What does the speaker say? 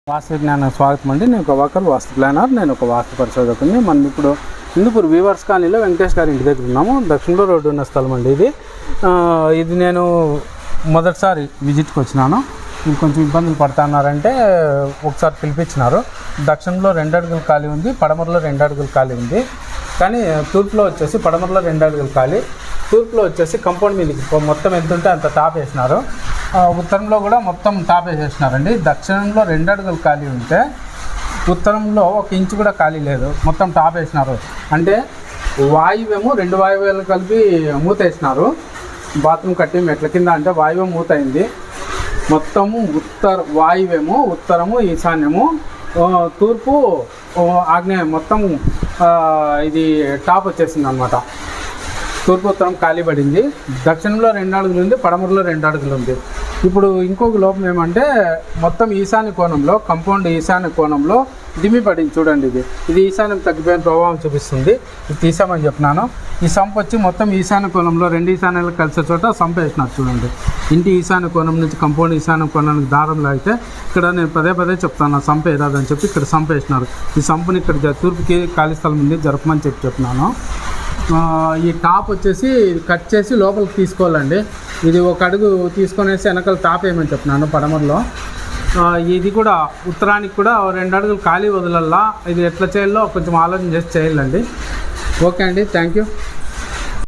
వాస్తు విజ్ఞానం స్వాగతం అండి. నేను ప్రభాకర్, వాస్తు ప్లానర్. నేను ఒక వాస్తు పరిశోధకుని. మనం ఇప్పుడు హిందూపూర్ వీవర్స్ కాలనీలో వెంకటేష్ గారి ఇంటి దగ్గర ఉన్నాము. దక్షిణలో రోడ్డు ఉన్న స్థలం అండి ఇది నేను మొదటిసారి విజిట్కి వచ్చినాను. కొంచెం ఇబ్బందులు పడుతున్నారంటే ఒకసారి పిలిపించినారు. దక్షిణంలో 2 అడుగులు ఖాళీ ఉంది, పడమరలో 2 అడుగులు ఖాళీ ఉంది. కానీ తూర్పులో వచ్చేసి పడమరలో 2 అడుగులు ఖాళీ, తూర్పులో వచ్చేసి కంపౌండ్ మీదకి మొత్తం ఎంత ఉంటే అంత టాప్ వేసినారు. ఉత్తరంలో కూడా మొత్తం టాప్ వేసేసినారండి. దక్షిణంలో 2 అడుగులు ఖాళీ ఉంటే ఉత్తరంలో 1 ఇంచు కూడా ఖాళీ లేదు, మొత్తం టాప్ వేసినారు. అంటే వాయువేమో 2 వాయువులు కలిపి మూత వేసినారు. బాత్రూమ్ కట్టి మెట్ల కింద అంటే వాయువు మూత అయింది. మొత్తము వాయువేమో ఉత్తరము, ఈశాన్యము, తూర్పు, ఆగ్నేయం మొత్తం ఇది టాప్ వచ్చేసింది అనమాట. తూర్పు ఉత్తరం ఖాళీ పడింది. దక్షిణంలో 2 అడుగులు ఉంది, పడమరలో 2 అడుగులు ఉంది. ఇప్పుడు ఇంకొక లోపం ఏమంటే మొత్తం ఈశాన్య కోణంలో, కంపౌండ్ ఈశాన్య కోణంలో దిమ్మి పడింది. చూడండి, ఇది ఈశాన్యం తగ్గిపోయిన ప్రభావం చూపిస్తుంది. ఇది తీసామని చెప్పినాను. ఈ సంప్ వచ్చి మొత్తం ఈశాన్య కోణంలో 2 ఈశాన్యాలు కలిసే చోట సంప్ వేసినారు. చూడండి, ఇంటి ఈశాన్య కోణం నుంచి కంపౌండ్ ఈశాన్య కోణానికి దారం లాగితే ఇక్కడ నేను పదే చెప్తాను సంప్ ఏరాదని చెప్పి ఇక్కడ సంప్ వేసినారు. ఈ సంపుని ఇక్కడ తూర్పుకి ఖాళీ స్థలం ఉంది, జరపమని చెప్పినాను. ఈ టాప్ వచ్చేసి కట్ చేసి లోపలికి తీసుకోవాలండి. ఇది 1 అడుగు తీసుకొనేసి వెనకాల టాప్ వేయమని చెప్పినాను పడమరలో. ఇది కూడా ఉత్తరానికి కూడా 2 అడుగులు ఖాళీ వదలల్లా. ఇది ఎట్లా చేయాలో కొంచెం ఆలోచన చేసి చేయాలండి. ఓకే అండి, థ్యాంక్ యూ.